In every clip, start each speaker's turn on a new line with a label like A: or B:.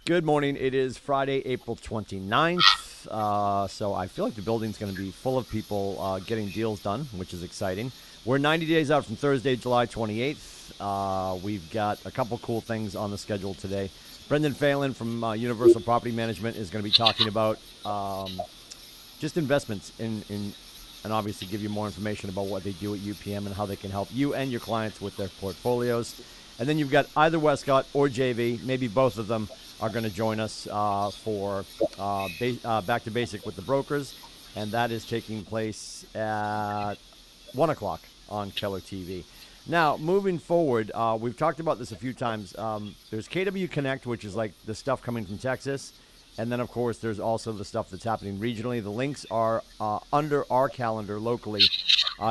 A: Good morning. It is Friday, April 29th. So I feel like the building's going to be full of people getting deals done, which is exciting. We're 90 days out from Thursday, July 28th. We've got a couple cool things on the schedule today. Brendan Phelan from Universal Property Management is going to be talking about just investments in and obviously give you more information about what they do at UPM and how they can help you and your clients with their portfolios. And then you've got either Westcott or JV, maybe both of them are going to join us for Back to Basic with the Brokers, and that is taking place at 1 o'clock on Keller TV. Now, moving forward, we've talked about this a few times. There's KW Connect, which is like the stuff coming from Texas, and then, of course, there's also the stuff that's happening regionally. The links are under our calendar locally.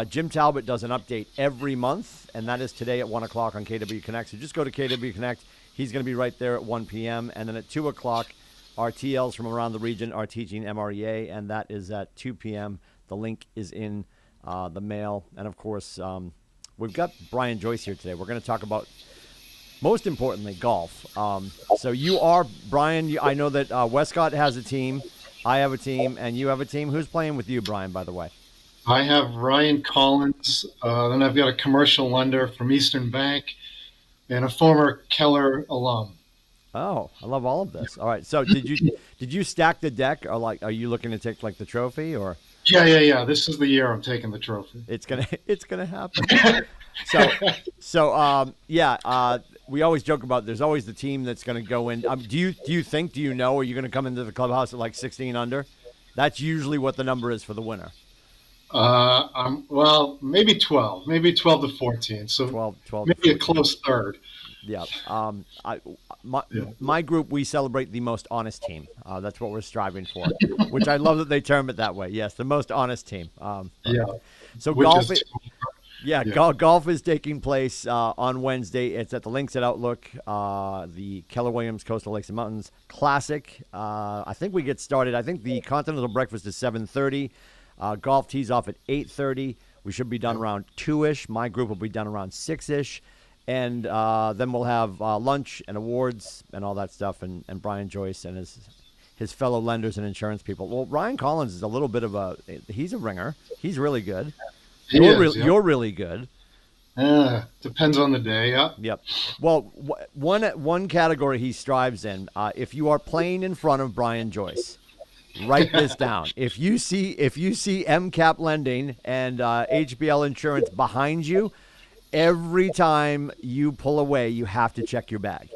A: Jim Talbot does an update every month, and that is today at 1 o'clock on KW Connect. So just go to KW Connect. He's going to be right there at 1 p.m. And then at 2 o'clock, our TLs from around the region are teaching MREA, and that is at 2 p.m. The link is in the mail. And, of course, we've got Brian Joyce here today. We're going to talk about, most importantly, golf. So you are, Brian, I know that Westcott has a team, I have a team, and you have a team. Who's playing with you, Brian, by the way?
B: I have Ryan Collins, then I've got a commercial lender from Eastern Bank, and a former Keller alum.
A: Oh, I love all of this. All right. So did you stack the deck, or like are you looking to take like the trophy, or?
B: Yeah. This is the year I'm taking the trophy.
A: It's gonna happen. We always joke about there's always the team that's gonna go in. Do you know are you gonna come into the clubhouse at like 16 under? That's usually what the number is for the winner.
B: Maybe 12 to 14. So
A: 12
B: maybe a close third.
A: Yeah. My group, we celebrate the most honest team. That's what we're striving for, which I love that they term it that way. Yes, the most honest team. So golf is taking place on Wednesday. It's at the Links at Outlook, the Keller Williams Coastal Lakes and Mountains Classic. I think we get started. I think the Continental Breakfast is 7:30. Golf tees off at 8:30. We should be done around 2-ish. My group will be done around 6-ish. And then we'll have lunch and awards and all that stuff. And Brian Joyce and his fellow lenders and insurance people. Well, Ryan Collins is a little bit of he's a ringer. He's really good. You're really good.
B: Depends on the day, yeah.
A: Yep. Well, one category he strives in, if you are playing in front of Brian Joyce, write this down. If you see MCAP Lending and HBL Insurance behind you, every time you pull away, you have to check your bag.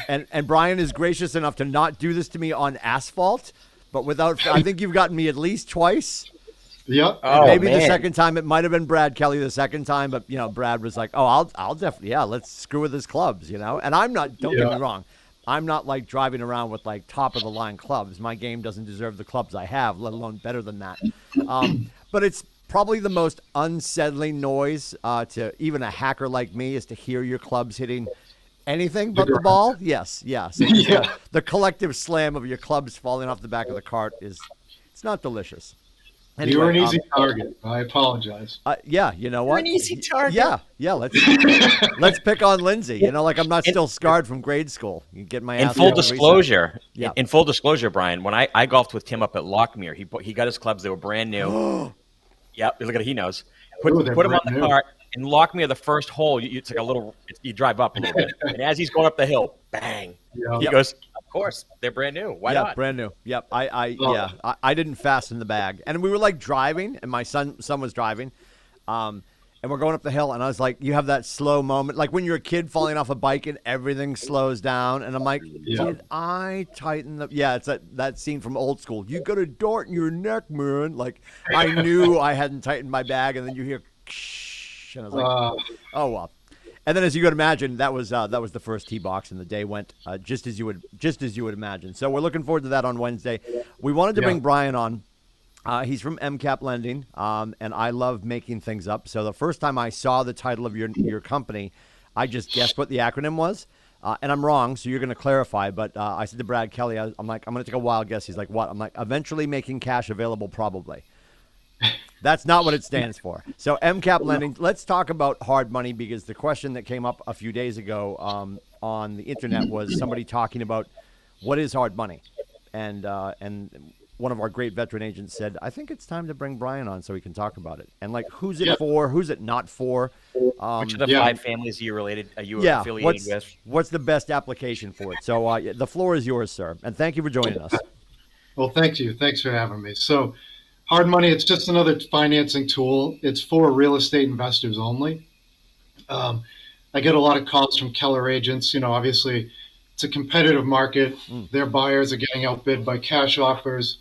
A: And Brian is gracious enough to not do this to me on asphalt, but I think you've gotten me at least twice.
B: Yep.
A: Maybe the second time, it might have been Brad Kelly the second time, but Brad was like, "Oh, I'll definitely, let's screw with his clubs," And I'm not. Don't get me wrong. I'm not like driving around with like top of the line clubs. My game doesn't deserve the clubs I have, let alone better than that. But it's probably the most unsettling noise to even a hacker like me is to hear your clubs hitting anything but the ball. Yes. The collective slam of your clubs falling off the back of the cart it's not delicious. Anyway,
B: you were an easy target. I apologize.
A: You know what?
C: You're an easy target.
A: Yeah. Let's pick on Lindsay. Like I'm not still scarred from grade school. You get my ass.
D: In full disclosure, Brian, when I golfed with Tim up at Lockmere, he got his clubs. They were brand new. Yep, look at it. He knows. Put him on the cart and Lockmere. The first hole, it's like a little. You drive up a little bit, and as he's going up the hill, bang! He goes. Of course, they're brand new. Why not?
A: Brand new. Yep. I didn't fasten the bag, and we were like driving, and my son was driving, and we're going up the hill, and I was like, you have that slow moment, like when you're a kid falling off a bike and everything slows down, and I'm like, did I tighten the? Yeah, it's that scene from Old School. You got a dart in your neck, man. Like I knew I hadn't tightened my bag, and then you hear, and I was like, oh well. And then, as you could imagine, that was the first tee box, and the day went just as you would imagine. So we're looking forward to that on Wednesday. We wanted to bring Brian on. He's from MCAP Lending, and I love making things up. So the first time I saw the title of your company, I just guessed what the acronym was, and I'm wrong. So you're going to clarify. But I said to Brad Kelly, I'm like, I'm going to take a wild guess. He's like, what? I'm like, eventually making cash available, probably. That's not what it stands for. So MCAP Lending, let's talk about hard money, because the question that came up a few days ago on the internet was somebody talking about what is hard money? And one of our great veteran agents said, I think it's time to bring Brian on so we can talk about it. And like, who's it for? Who's it not for?
D: Which of the 5 families are you affiliated with?
A: What's the best application for it? So the floor is yours, sir. And thank you for joining us.
B: Well, thank you. Thanks for having me. So hard money, it's just another financing tool. It's for real estate investors only. I get a lot of calls from Keller agents. Obviously, it's a competitive market. Their buyers are getting outbid by cash offers.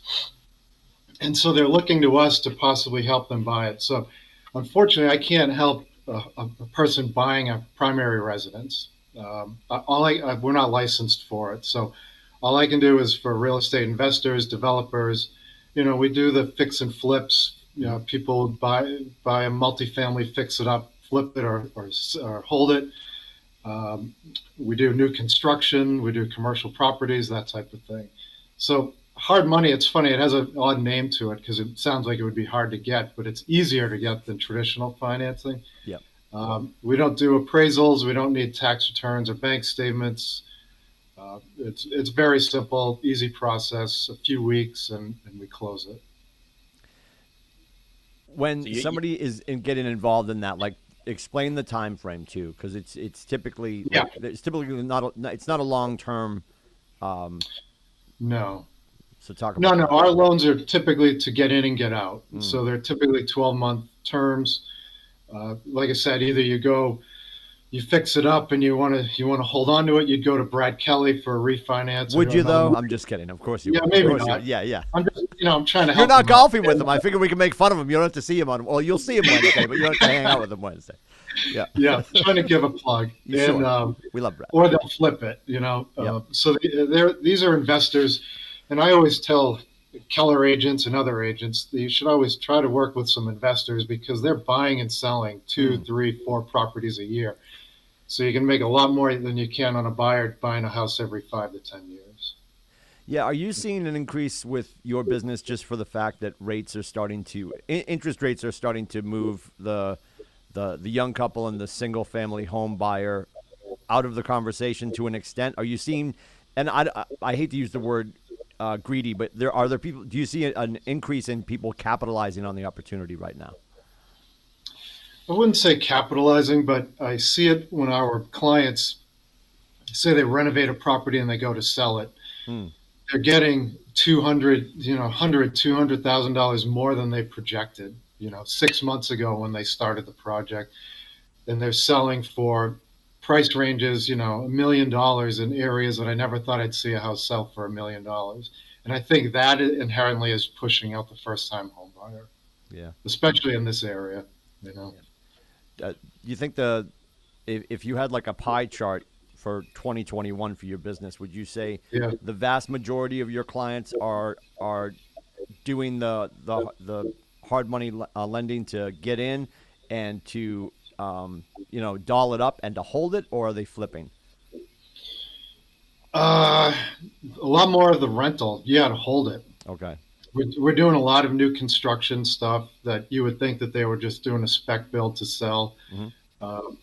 B: And so they're looking to us to possibly help them buy it. So unfortunately, I can't help a person buying a primary residence. We're not licensed for it. So all I can do is for real estate investors, developers. We do the fix and flips. People buy a multifamily, fix it up, flip it, or hold it. We do new construction. We do commercial properties, that type of thing. So hard money, it's funny. It has an odd name to it because it sounds like it would be hard to get, but it's easier to get than traditional financing.
A: Yep.
B: We don't do appraisals. We don't need tax returns or bank statements. It's very simple, easy process, a few weeks, and we close it.
A: When somebody is getting involved in that, like, explain the time frame too, because it's typically not a long term.
B: No.
A: So talk about
B: no. Our loans are typically to get in and get out, so they're typically 12-month terms. Like I said, either you fix it up and you want to hold on to it, you'd go to Brad Kelly for a refinance.
A: Would you though? I'm just kidding. Of course you.
B: Yeah,
A: would.
B: maybe
A: Of course
B: not.
A: Yeah.
B: I'm just, I'm trying to help.
A: You're not
B: him
A: golfing
B: out.
A: with him. I figure we can make fun of him. You don't have to see him well, you'll see him Wednesday, but you don't have to hang out with him Wednesday. Yeah.
B: Yeah, trying to give a plug.
A: Sure. We love Brad.
B: Or they'll flip it.
A: Yep.
B: So these are investors, and I always tell Keller agents and other agents that you should always try to work with some investors because they're buying and selling 2, 3, 4 properties a year. So you can make a lot more than you can on a buyer buying a house every 5 to 10 years.
A: Yeah. Are you seeing an increase with your business just for the fact that interest rates are starting to move the young couple and the single family home buyer out of the conversation to an extent? Are you seeing, and I hate to use the word greedy, but are there people, do you see an increase in people capitalizing on the opportunity right now?
B: I wouldn't say capitalizing, but I see it when our clients say they renovate a property and they go to sell it. They're getting $200,000 more than they projected, 6 months ago when they started the project. And they're selling for price ranges, $1 million in areas that I never thought I'd see a house sell for $1 million. And I think that inherently is pushing out the first-time home buyer.
A: Yeah.
B: Especially in this area,
A: You think if you had like a pie chart for 2021 for your business, would you say the vast majority of your clients are doing the hard money lending to get in and to doll it up and to hold it, or are they flipping?
B: A lot more of the rental, to hold it.
A: Okay.
B: We're doing a lot of new construction stuff that you would think that they were just doing a spec build to sell.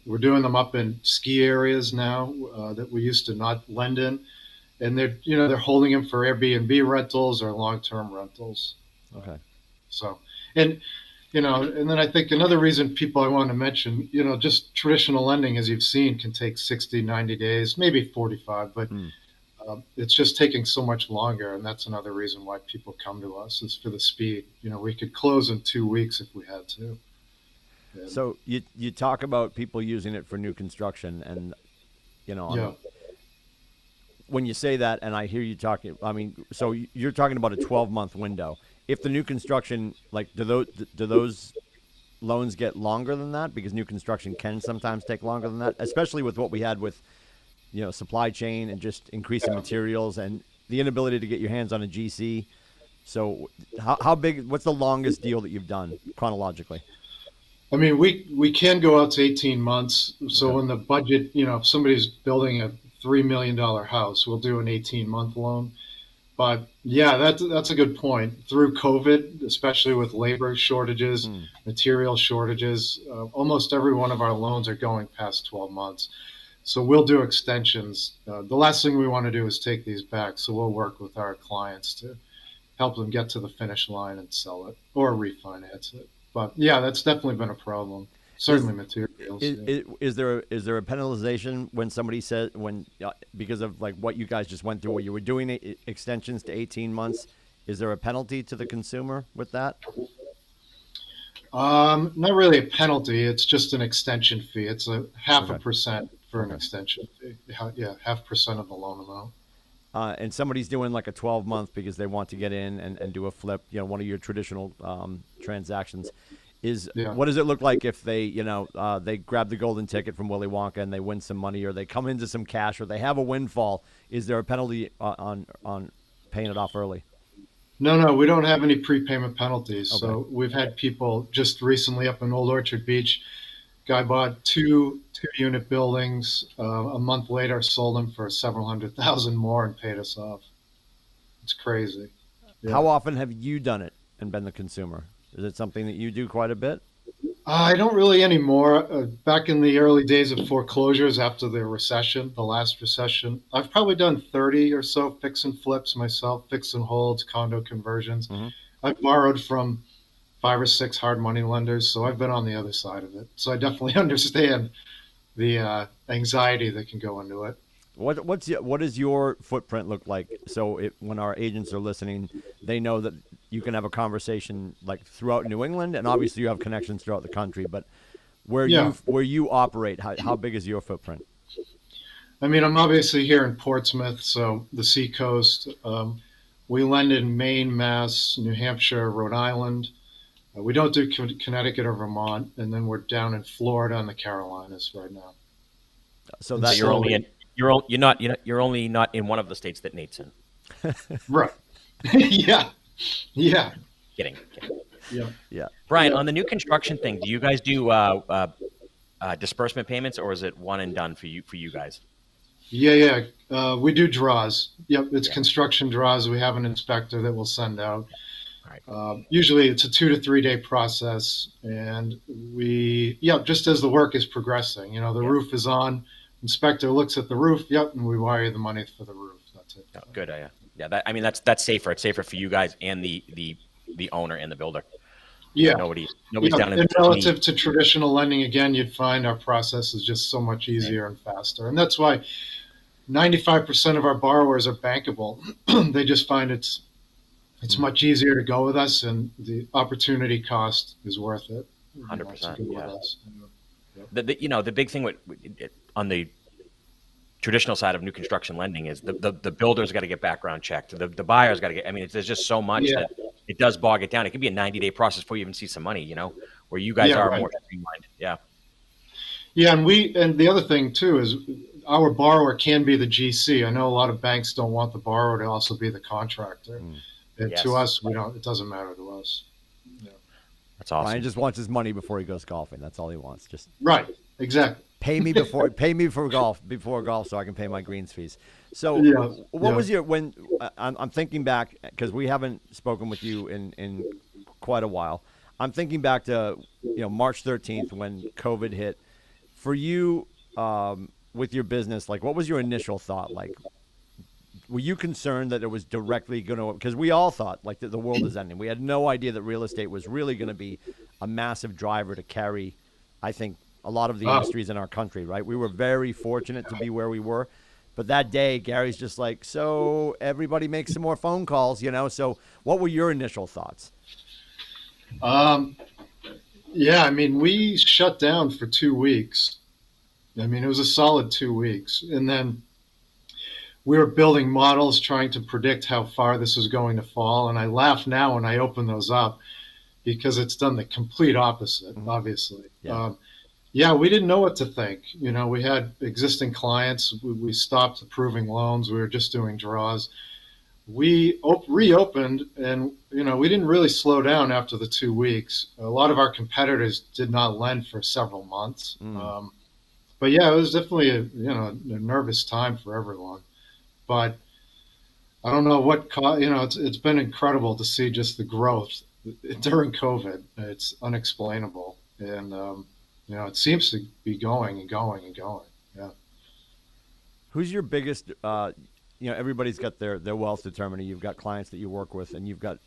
B: We're doing them up in ski areas now that we used to not lend in, and they're holding them for Airbnb rentals or long-term rentals.
A: Okay.
B: So, and then I think another reason people I want to mention, just traditional lending, as you've seen, can take 60, 90 days, maybe 45, but it's just taking so much longer. And that's another reason why people come to us is for the speed. We could close in 2 weeks if we had to. And
A: so you talk about people using it for new construction and, when you say that, and I hear you talking, so you're talking about a 12-month window. If the new construction, like, do those loans get longer than that? Because new construction can sometimes take longer than that, especially with what we had with, supply chain and just increasing materials and the inability to get your hands on a GC. So how big, what's the longest deal that you've done chronologically?
B: We can go out to 18 months. So when the budget, if somebody's building a $3 million house, we'll do an 18-month loan. But that's a good point. Through COVID, especially with labor shortages, material shortages, almost every one of our loans are going past 12 months. So we'll do extensions. The last thing we want to do is take these back. So we'll work with our clients to help them get to the finish line and sell it or refinance it. But yeah, that's definitely been a problem. Certainly materials.
A: Is there a penalization when somebody says because of like what you guys just went through, where you were doing extensions to 18 months? Is there a penalty to the consumer with that?
B: Not really a penalty. It's just an extension fee. It's a half a
A: Okay.
B: percent for an
A: Okay.
B: extension fee. Yeah, 0.5% of the loan amount.
A: And somebody's doing like a 12-month because they want to get in and do a flip, one of your traditional transactions.
B: Yeah.
A: What does it look like if they, they grab the golden ticket from Willy Wonka and they win some money, or they come into some cash, or they have a windfall? Is there a penalty on paying it off early?
B: No, we don't have any prepayment penalties.
A: Okay.
B: So we've had people just recently up in Old Orchard Beach. Guy bought two-unit buildings. A month later, sold them for several hundred thousand more and paid us off. It's crazy. Yeah.
A: How often have you done it and been the consumer? Is it something that you do quite a bit?
B: I don't really anymore. Back in the early days of foreclosures after the recession, the last recession, I've probably done 30 or so fix and flips myself, fix and holds, condo conversions.
A: Mm-hmm.
B: I've borrowed from 5 or 6 hard money lenders, so I've been on the other side of it. So I definitely understand the anxiety that can go into it.
A: What does your footprint look like? So when our agents are listening, they know that you can have a conversation like throughout New England, and obviously you have connections throughout the country. But
B: Yeah.
A: where you operate, how big is your footprint?
B: I mean, I'm obviously here in Portsmouth, so the seacoast. We lend in Maine, Mass, New Hampshire, Rhode Island. We don't do Connecticut or Vermont, and then we're down in Florida and the Carolinas right now.
A: So
B: And
A: that
D: You're only
B: slowly,
D: in you're only not in one of the states that Nate's in.
B: right? Yeah, yeah,
D: Kidding.
B: yeah.
A: yeah.
D: Brian,
B: Yeah.
D: on the new construction thing, do you guys do disbursement payments, or is it one and done for you guys?
B: Yeah. We do draws. Yep, it's
D: Yeah.
B: construction draws. We have an inspector that will send out.
D: All right.
B: Usually it's a 2 to 3 day process, and just as the work is progressing, the
D: Yeah.
B: roof is on. Inspector looks at the roof. Yep, and we wire the money for the roof. That's it.
D: Oh, good. Yeah. That's safer. It's safer for you guys and the owner and the builder.
B: Yeah,
D: Nobody's
B: yeah.
D: down in
B: And
D: the
B: relative to traditional lending, again, you'd find our process is just so much easier and faster, and that's why 95% of our borrowers are bankable. They just find it's much easier to go with us, and the opportunity cost is worth it.
D: 100%.
B: To go with
D: Yeah.
B: us.
D: The big thing on the traditional side of new construction lending is the builder's got to get background checked. The buyer's got to get. I mean, there's just so much
B: Yeah.
D: that it does bog it down. It can be a 90-day process before you even see some money. Where you guys
B: Yeah,
D: are
B: right.
D: more streamlined. Yeah.
B: Yeah, and the other thing too is our borrower can be the GC. I know a lot of banks don't want the borrower to also be the contractor,
A: Mm.
B: and
D: Yes.
B: to us, we don't. It doesn't matter to us. Yeah.
D: That's awesome.
A: Ryan just wants his money before he goes golfing. That's all he wants. Just
B: Right. Exactly.
A: pay me for before golf, so I can pay my greens fees. So
B: Yeah.
A: what
B: Yeah.
A: was your when I'm thinking back, because we haven't spoken with you in quite a while. I'm thinking back to March 13th when COVID hit. For you, with your business, like what was your initial thought? Like, were you concerned that it was directly going to? Because we all thought like that the world is ending. We had no idea that real estate was really going to be a massive driver to carry, I think, a lot of the industries in our country. Right? We were very fortunate to be where we were. But that day, Gary's just like, so everybody makes some more phone calls, So what were your initial thoughts?
B: Yeah. I mean, we shut down for 2 weeks. I mean, it was a solid 2 weeks, and then we were building models trying to predict how far this was going to fall. And I laugh now when I open those up because it's done the complete opposite, obviously.
A: Yeah.
B: Yeah, we didn't know what to think. We had existing clients. We stopped approving loans. We were just doing draws. We reopened, and we didn't really slow down after the 2 weeks. A lot of our competitors did not lend for several months. But yeah, it was definitely a nervous time for everyone. But I don't know what it's been incredible to see just the growth during COVID. It's unexplainable, and it seems to be going and going and going. Yeah.
A: Who's your biggest? Everybody's got their wealth determiner. You've got clients that you work with, and you've got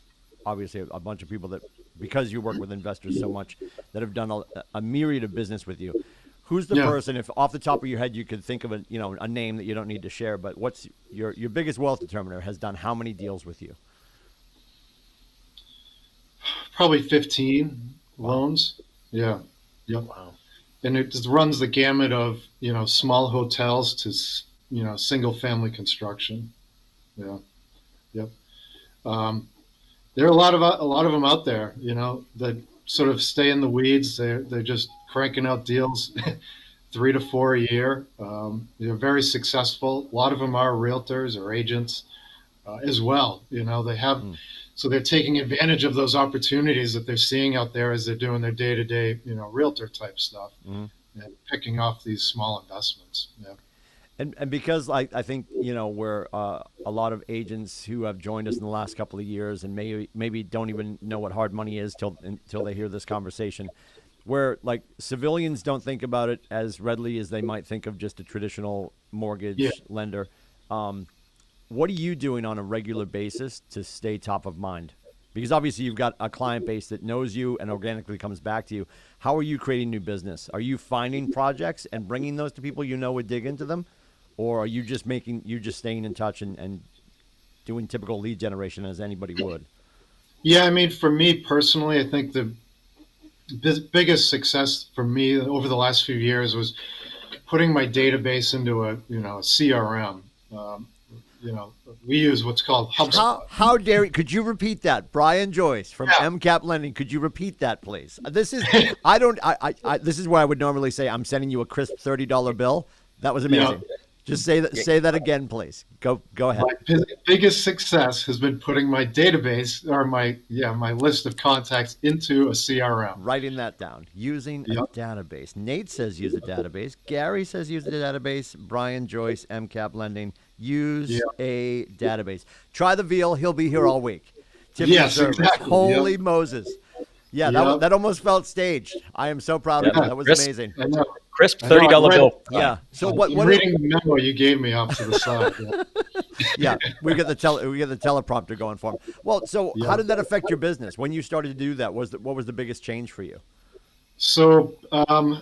A: obviously a bunch of people that, because you work with investors so much, that have done a myriad of business with you. Who's the person, if off the top of your head you could think of a name that you don't need to share, but what's your biggest wealth determiner, has done how many deals with you?
B: Probably 15 loans. Yeah. Yep.
D: Wow.
B: And it just runs the gamut of, small hotels to, single family construction. Yeah. Yep. There are a lot of them out there, that sort of stay in the weeds. They're just cranking out deals 3 to 4 a year. They're very successful. A lot of them are realtors or agents as well. They have, so they're taking advantage of those opportunities that they're seeing out there as they're doing their day-to-day, realtor type stuff, and picking off these small investments. Yeah.
A: And because I think, we're a lot of agents who have joined us in the last couple of years and maybe don't even know what hard money is until they hear this conversation, where like civilians don't think about it as readily as they might think of just a traditional mortgage lender. What are you doing on a regular basis to stay top of mind? Because obviously you've got a client base that knows you and organically comes back to you. How are you creating new business? Are you finding projects and bringing those to people would dig into them? Or are you just staying in touch and doing typical lead generation as anybody would?
B: Yeah, I mean, for me personally, I think the biggest success for me over the last few years was putting my database into a CRM. We use what's called HubSpot.
A: How dare you? Could you repeat that? Brian Joyce from MCAP Lending. Could you repeat that, please? This is this is where I would normally say I'm sending you a crisp $30 bill. That was amazing. Yeah. Just say that again, please. Go ahead.
B: My biggest success has been putting my database or my list of contacts into a CRM.
A: Writing that down. Using a database. Nate says use a database. Gary says use a database. Brian Joyce, MCAP Lending. Use a database. Try the veal. He'll be here all week.
B: Exactly.
A: Holy Moses. Yeah, that almost felt staged. I am so proud of you. That was amazing.
B: I know.
D: Crisp $30 bill.
A: Yeah. So what
B: reading the memo you gave me off to the side.
A: Yeah, we get the teleprompter going for him. Well, so how did that affect your business when you started to do that? What was the biggest change for you?
B: So I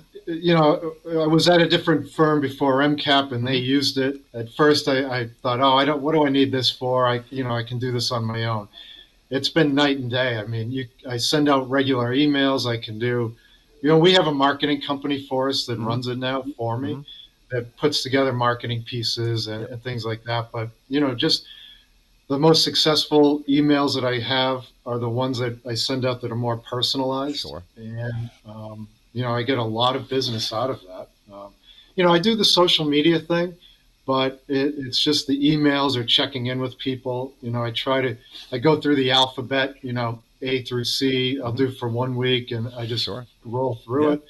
B: was at a different firm before MCAP, and they used it. At first, I thought, what do I need this for? I can do this on my own. It's been night and day. I mean, I send out regular emails. I can do. We have a marketing company for us that runs it now for me, that puts together marketing pieces and things like that. But, just the most successful emails that I have are the ones that I send out that are more personalized.
A: Sure.
B: And, I get a lot of business out of that. I do the social media thing, but it's just the emails or checking in with people. I go through the alphabet, A through C, I'll do for 1 week, and I just roll through it.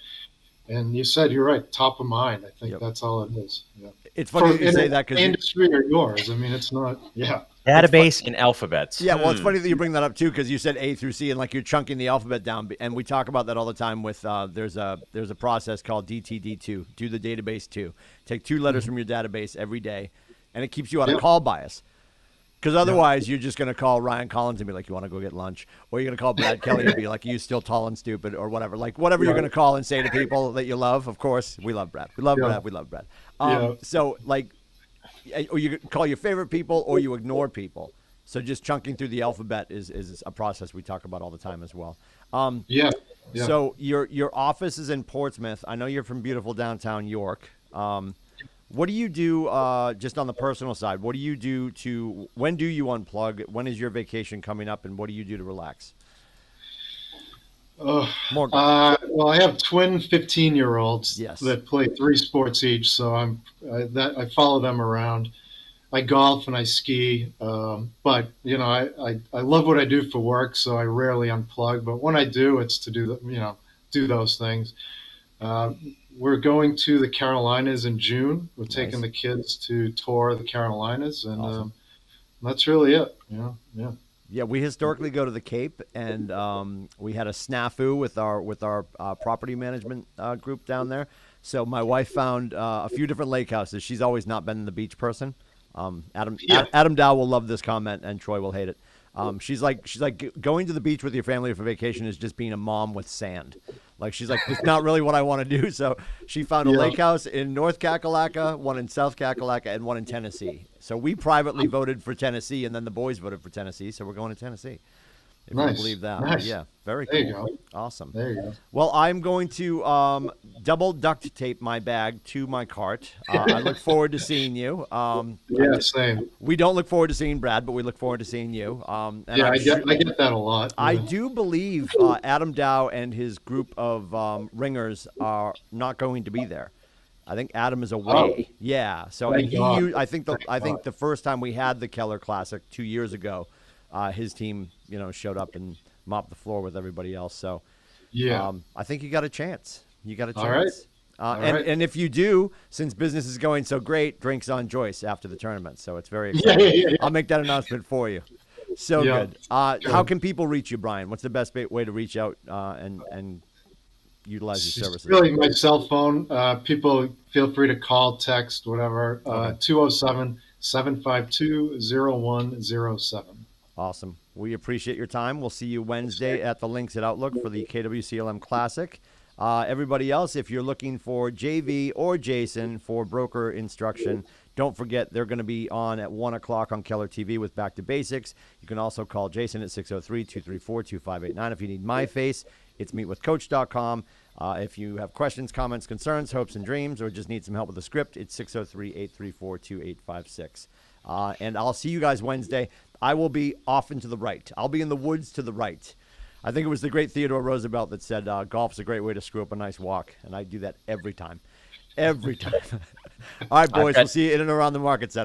B: And you're right, top of mind. I think that's all it is. Yeah.
A: It's funny that you say that because
B: industry or yours. I mean, it's not. Yeah.
D: Database in alphabets.
A: Yeah, well, it's funny that you bring that up too, because you said A through C, and like you're chunking the alphabet down, and we talk about that all the time. With there's a process called DTD2, do the database 2. Take 2 letters from your database every day, and it keeps you out of call bias. Because otherwise, you're just going to call Ryan Collins and be like, you want to go get lunch? Or you're going to call Brad Kelly and be like, you still tall and stupid, or whatever. Like, whatever you're going to call and say to people that you love. Of course, we love Brad. We love Brad. We love Brad. So, like, or you call your favorite people or you ignore people. So just chunking through the alphabet is a process we talk about all the time as well. So your office is in Portsmouth. I know you're from beautiful downtown York. What do you do just on the personal side? What do you do when do you unplug? When is your vacation coming up, and what do you do to relax?
B: Well, I have twin 15-year-olds that play 3 sports each, so I follow them around. I golf and I ski, but I love what I do for work, so I rarely unplug. But when I do, it's to do those things. We're going to the Carolinas in June. We're taking the kids to tour the Carolinas, and that's really it. Yeah.
A: Yeah, we historically go to the Cape, and we had a snafu with our property management group down there. So my wife found a few different lake houses. She's always not been the beach person. Adam Dow will love this comment, and Troy will hate it. She's like going to the beach with your family for vacation is just being a mom with sand. Like she's like, it's not really what I want to do. So she found a lake house in North Kakalaka, one in South Kakalaka, and one in Tennessee. So we privately voted for Tennessee, and then the boys voted for Tennessee. So we're going to Tennessee. If you believe that.
B: Nice.
A: Yeah, very cool.
B: There you go.
A: Awesome.
B: There you go.
A: Well, I'm going to double duct tape my bag to my cart. I look forward to seeing you.
B: Yeah, same.
A: We don't look forward to seeing Brad, but we look forward to seeing you.
B: I get that a lot.
A: I do believe Adam Dow and his group of ringers are not going to be there. I think Adam is away. Yeah. So and I think the first time we had the Keller Classic 2 years ago, his team, showed up and mopped the floor with everybody else. So, I think you got a chance. You got a chance. All right. And if you do, since business is going so great, drinks on Joyce after the tournament. So it's very exciting. Yeah. I'll make that announcement for you. So good. How can people reach you, Brian? What's the best way to reach out and utilize your services?
B: Really, my cell phone. People feel free to call, text, whatever. 207-752-0107.
A: Awesome. We appreciate your time. We'll see you Wednesday at the Links at Outlook for the KWCLM Classic. Everybody else, if you're looking for JV or Jason for broker instruction, don't forget they're going to be on at 1 o'clock on Keller TV with Back to Basics. You can also call Jason at 603-234-2589. If you need my face, it's meetwithcoach.com. If you have questions, comments, concerns, hopes, and dreams, or just need some help with the script, it's 603-834-2856. And I'll see you guys Wednesday. I will be off and to the right. I'll be in the woods to the right. I think it was the great Theodore Roosevelt that said golf's a great way to screw up a nice walk, and I do that every time. Every time. All right, boys, we'll see you in and around the market center.